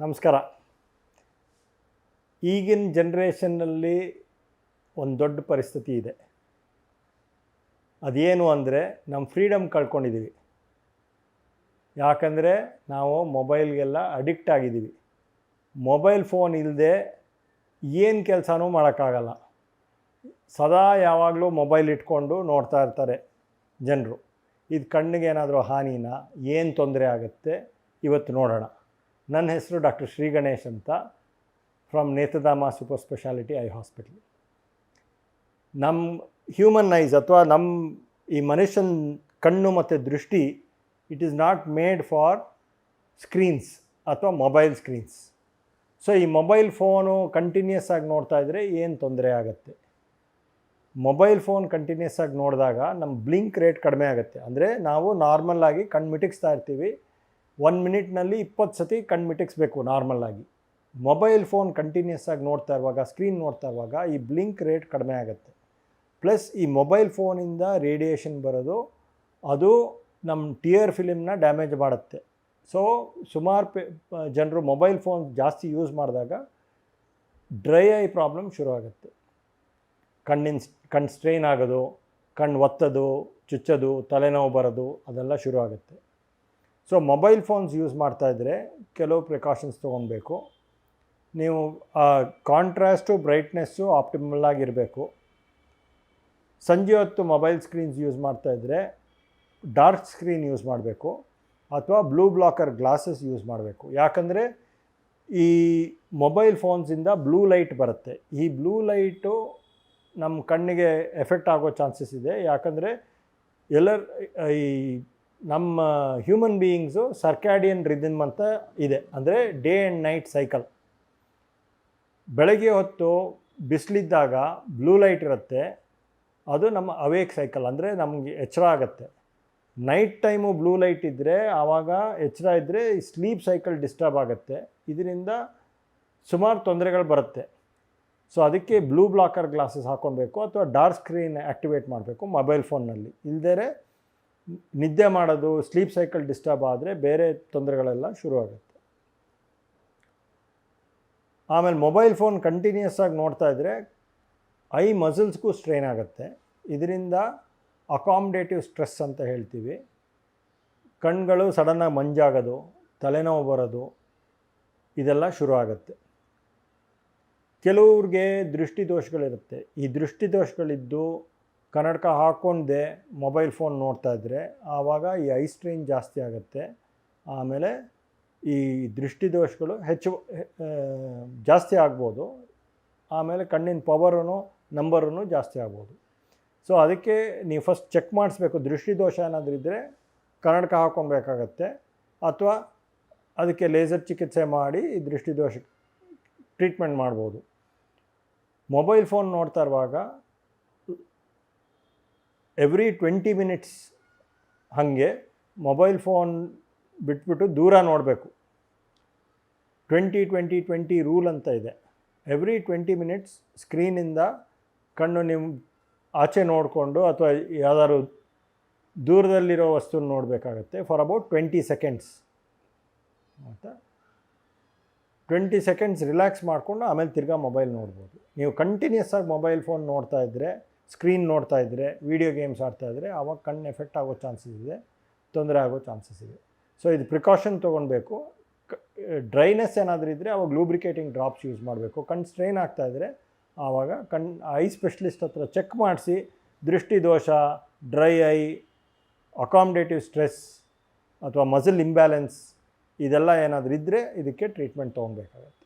ನಮಸ್ಕಾರ. ಈಗಿನ ಜನ್ರೇಷನ್ನಲ್ಲಿ ಒಂದು ದೊಡ್ಡ ಪರಿಸ್ಥಿತಿ ಇದೆ. ಅದೇನು ಅಂದರೆ ನಮ್ಮ ಫ್ರೀಡಮ್ ಕಳ್ಕೊಂಡಿದ್ದೀವಿ. ಯಾಕಂದರೆ ನಾವು ಮೊಬೈಲ್ಗೆಲ್ಲ ಅಡಿಕ್ಟ್ ಆಗಿದ್ದೀವಿ. ಮೊಬೈಲ್ ಫೋನ್ ಇಲ್ಲದೆ ಏನು ಕೆಲಸನೂ ಮಾಡೋಕ್ಕಾಗಲ್ಲ. ಸದಾ ಯಾವಾಗಲೂ ಮೊಬೈಲ್ ಇಟ್ಕೊಂಡು ನೋಡ್ತಾ ಇರ್ತಾರೆ ಜನರು. ಇದು ಕಣ್ಣಿಗೆ ಏನಾದರೂ ಹಾನಿನ, ಏನು ತೊಂದರೆ ಆಗುತ್ತೆ ಇವತ್ತು ನೋಡೋಣ. ನನ್ನ ಹೆಸರು ಡಾಕ್ಟರ್ ಶ್ರೀ ಗಣೇಶ್ ಅಂತ, from Nethradhama super speciality eye hospital. ನಮ್ಮ ಹ್ಯೂಮನ್ ಐಸ್ ಅಥವಾ ನಮ್ಮ ಈ ಮನುಷ್ಯನ ಕಣ್ಣು ಮತ್ತು ದೃಷ್ಟಿ, it is not made for screens ಅಥವಾ ಮೊಬೈಲ್ ಸ್ಕ್ರೀನ್ಸ್. ಸೊ ಈ ಮೊಬೈಲ್ ಫೋನು ಕಂಟಿನ್ಯೂಸ್ ಆಗಿ ನೋಡ್ತಾ ಇದ್ದರೆ ಏನು ತೊಂದರೆ ಆಗುತ್ತೆ? ಮೊಬೈಲ್ ಫೋನ್ ಕಂಟಿನ್ಯೂಸ್ ಆಗಿ ನೋಡಿದಾಗ ನಮ್ಮ ಬ್ಲಿಂಕ್ ರೇಟ್ ಕಡಿಮೆ ಆಗುತ್ತೆ. ಅಂದರೆ ನಾವು ನಾರ್ಮಲ್ಲಾಗಿ ಕಣ್ಣು ಮಿಟಿಕ್ಸ್ತಾ ಇರ್ತೀವಿ, 1 ಮಿನಿಟ್ನಲ್ಲಿ 20 ಸತಿ ಕಣ್ಣು ಮಿಟಿಕ್ಸ್ಬೇಕು ನಾರ್ಮಲ್ಲಾಗಿ. ಮೊಬೈಲ್ ಫೋನ್ ಕಂಟಿನ್ಯೂಸ್ ಆಗಿ ನೋಡ್ತಾ ಇರುವಾಗ, ಸ್ಕ್ರೀನ್ ನೋಡ್ತಾ ಇರುವಾಗ ಈ ಬ್ಲಿಂಕ್ ರೇಟ್ ಕಡಿಮೆ ಆಗುತ್ತೆ. ಪ್ಲಸ್ ಈ ಮೊಬೈಲ್ ಫೋನಿಂದ ರೇಡಿಯೇಷನ್ ಬರೋದು, ಅದು ನಮ್ಮ ಟಿಯರ್ ಫಿಲಿಮ್ನ ಡ್ಯಾಮೇಜ್ ಮಾಡುತ್ತೆ. ಸೊ ಸುಮಾರು ಜನರು ಮೊಬೈಲ್ ಫೋನ್ ಜಾಸ್ತಿ ಯೂಸ್ ಮಾಡಿದಾಗ ಡ್ರೈ ಐ ಪ್ರಾಬ್ಲಮ್ ಶುರು ಆಗುತ್ತೆ. ಕಣ್ಣು ಸ್ಟ್ರೈನ್ ಆಗೋದು, ಕಣ್ಣು ಒತ್ತೋದು, ಚುಚ್ಚೋದು, ತಲೆನೋವು ಬರೋದು ಅದೆಲ್ಲ ಶುರು ಆಗುತ್ತೆ. ಸೊ ಮೊಬೈಲ್ ಫೋನ್ಸ್ ಯೂಸ್ ಮಾಡ್ತಾಯಿದ್ರೆ ಕೆಲವು ಪ್ರಿಕಾಷನ್ಸ್ ತೊಗೊಳ್ಬೇಕು. ನೀವು ಕಾಂಟ್ರಾಸ್ಟು ಬ್ರೈಟ್ನೆಸ್ಸು ಆಪ್ಟಿಮಲ್ ಆಗಿರಬೇಕು. ಸಂಜೆ ಹೊತ್ತು ಮೊಬೈಲ್ ಸ್ಕ್ರೀನ್ಸ್ ಯೂಸ್ ಮಾಡ್ತಾಯಿದ್ರೆ ಡಾರ್ಕ್ ಸ್ಕ್ರೀನ್ ಯೂಸ್ ಮಾಡಬೇಕು ಅಥವಾ ಬ್ಲೂ ಬ್ಲಾಕರ್ ಗ್ಲಾಸಸ್ ಯೂಸ್ ಮಾಡಬೇಕು. ಯಾಕಂದರೆ ಈ ಮೊಬೈಲ್ ಫೋನ್ಸಿಂದ ಬ್ಲೂ ಲೈಟ್ ಬರುತ್ತೆ. ಈ ಬ್ಲೂ ಲೈಟು ನಮ್ಮ ಕಣ್ಣಿಗೆ ಎಫೆಕ್ಟ್ ಆಗೋ ಚಾನ್ಸಸ್ ಇದೆ. ಯಾಕಂದರೆ ಈ ನಮ್ಮ ಹ್ಯೂಮನ್ ಬೀಯಿಂಗ್ಸು ಸರ್ಕ್ಯಾಡಿಯನ್ ರಿದಮ್ ಅಂತ ಇದೆ, ಅಂದರೆ ಡೇ ಆ್ಯಂಡ್ ನೈಟ್ ಸೈಕಲ್. ಬೆಳಗ್ಗೆ ಹೊತ್ತು ಬಿಸಿಲಿದ್ದಾಗ ಬ್ಲೂ ಲೈಟ್ ಇರುತ್ತೆ, ಅದು ನಮ್ಮ ಅವೇಕ್ ಸೈಕಲ್, ಅಂದರೆ ನಮಗೆ ಎಚ್ಚರ ಆಗುತ್ತೆ. ನೈಟ್ ಟೈಮು ಬ್ಲೂ ಲೈಟ್ ಇದ್ದರೆ ಆವಾಗ ಎಚ್ಚರ ಇದ್ದರೆ ಸ್ಲೀಪ್ ಸೈಕಲ್ ಡಿಸ್ಟರ್ಬ್ ಆಗುತ್ತೆ. ಇದರಿಂದ ಸುಮಾರು ತೊಂದರೆಗಳು ಬರುತ್ತೆ. ಸೊ ಅದಕ್ಕೆ ಬ್ಲೂ ಬ್ಲಾಕರ್ ಗ್ಲಾಸಸ್ ಹಾಕ್ಕೊಳ್ಬೇಕು ಅಥವಾ ಡಾರ್ಕ್ ಸ್ಕ್ರೀನ್ ಆ್ಯಕ್ಟಿವೇಟ್ ಮಾಡಬೇಕು ಮೊಬೈಲ್ ಫೋನ್ನಲ್ಲಿ. ಇಲ್ಲದೇ ನಿದ್ದೆ ಮಾಡೋದು, ಸ್ಲೀಪ್ ಸೈಕಲ್ ಡಿಸ್ಟರ್ಬ್ ಆದರೆ ಬೇರೆ ತೊಂದರೆಗಳೆಲ್ಲ ಶುರುವಾಗುತ್ತೆ. ಆಮೇಲೆ ಮೊಬೈಲ್ ಫೋನ್ ಕಂಟಿನ್ಯೂಸ್ ಆಗಿ ನೋಡ್ತಾ ಇದ್ದರೆ ಐ ಮಸಲ್ಸ್ಗೂ ಸ್ಟ್ರೈನ್ ಆಗುತ್ತೆ. ಇದರಿಂದ ಅಕಾಮಡೇಟಿವ್ ಸ್ಟ್ರೆಸ್ ಅಂತ ಹೇಳ್ತೀವಿ. ಕಣ್ಗಳು ಸಡನ್ನಾಗಿ ಮಂಜಾಗೋದು, ತಲೆನೋವು ಬರೋದು ಇದೆಲ್ಲ ಶುರು ಆಗುತ್ತೆ. ಕೆಲವ್ರಿಗೆ ದೃಷ್ಟಿ ದೋಷಗಳಿರುತ್ತೆ. ಈ ದೃಷ್ಟಿ ದೋಷಗಳಿದ್ದು ಕನ್ನಡಕ ಹಾಕ್ಕೊಂಡೆ ಮೊಬೈಲ್ ಫೋನ್ ನೋಡ್ತಾ ಇದ್ದರೆ ಆವಾಗ ಈ ಐ ಸ್ಟ್ರೈನ್ ಜಾಸ್ತಿ ಆಗುತ್ತೆ. ಆಮೇಲೆ ಈ ದೃಷ್ಟಿ ದೋಷಗಳು ಜಾಸ್ತಿ ಆಗ್ಬೋದು. ಆಮೇಲೆ ಕಣ್ಣಿನ ನಂಬರೂ ಜಾಸ್ತಿ ಆಗ್ಬೋದು. ಸೊ ಅದಕ್ಕೆ ನೀವು ಫಸ್ಟ್ ಚೆಕ್ ಮಾಡಿಸ್ಬೇಕು. ದೃಷ್ಟಿ ದೋಷ ಏನಾದರೂ ಇದ್ದರೆ ಕನ್ನಡಕ ಹಾಕ್ಕೊಬೇಕಾಗತ್ತೆ, ಅಥವಾ ಅದಕ್ಕೆ ಲೇಸರ್ ಚಿಕಿತ್ಸೆ ಮಾಡಿ ಈ ದೃಷ್ಟಿ ದೋಷ ಟ್ರೀಟ್ಮೆಂಟ್ ಮಾಡ್ಬೋದು. ಮೊಬೈಲ್ ಫೋನ್ ನೋಡ್ತಾ ಇರುವಾಗ ಎವ್ರಿ 20 ಮಿನಿಟ್ಸ್ ಹಾಗೆ ಮೊಬೈಲ್ ಫೋನ್ ಬಿಟ್ಬಿಟ್ಟು ದೂರ ನೋಡಬೇಕು. 20-20-20 ರೂಲ್ ಅಂತ ಇದೆ. ಎವ್ರಿ 20 ಮಿನಿಟ್ಸ್ ಸ್ಕ್ರೀನಿಂದ ಕಣ್ಣು ನೀವು ಆಚೆ ನೋಡಿಕೊಂಡು ಅಥವಾ ಯಾವ್ದಾದ್ರು ದೂರದಲ್ಲಿರೋ ವಸ್ತುನ ನೋಡಬೇಕಾಗತ್ತೆ ಫಾರ್ ಅಬೌಟ್ 20 ಸೆಕೆಂಡ್ಸ್. ಮತ್ತು 20 ಸೆಕೆಂಡ್ಸ್ ರಿಲ್ಯಾಕ್ಸ್ ಮಾಡಿಕೊಂಡು ಆಮೇಲೆ ತಿರ್ಗಾ ಮೊಬೈಲ್ ನೋಡ್ಬೋದು. ನೀವು ಕಂಟಿನ್ಯೂಸ್ ಆಗಿ ಮೊಬೈಲ್ ಫೋನ್ ನೋಡ್ತಾ ಇದ್ದರೆ, ಸ್ಕ್ರೀನ್ ನೋಡ್ತಾ ಇದ್ದರೆ, ವೀಡಿಯೋ ಗೇಮ್ಸ್ ಆಡ್ತಾಯಿದ್ರೆ ಆವಾಗ ಕಣ್ಣು ಎಫೆಕ್ಟ್ ಆಗೋ ಚಾನ್ಸಸ್ ಇದೆ, ತೊಂದರೆ ಆಗೋ ಚಾನ್ಸಸ್ ಇದೆ. ಸೊ ಇದು ಪ್ರಿಕಾಷನ್ ತೊಗೊಳ್ಬೇಕು. ಡ್ರೈನೆಸ್ ಏನಾದರೂ ಇದ್ದರೆ ಅವಾಗ ಲೂಬ್ರಿಕೇಟಿಂಗ್ ಡ್ರಾಪ್ಸ್ ಯೂಸ್ ಮಾಡಬೇಕು. ಕಣ್ಣು ಸ್ಟ್ರೈನ್ ಆಗ್ತಾಯಿದ್ರೆ ಆವಾಗ ಐ ಸ್ಪೆಷಲಿಸ್ಟ್ ಹತ್ರ ಚೆಕ್ ಮಾಡಿಸಿ ದೃಷ್ಟಿ ದೋಷ, ಡ್ರೈ ಐ, ಅಕಾಮಡೇಟಿವ್ ಸ್ಟ್ರೆಸ್ ಅಥವಾ ಮಸಲ್ ಇಂಬ್ಯಾಲೆನ್ಸ್ ಇದೆಲ್ಲ ಏನಾದರೂ ಇದ್ದರೆ ಇದಕ್ಕೆ ಟ್ರೀಟ್ಮೆಂಟ್ ತೊಗೊಬೇಕಾಗುತ್ತೆ.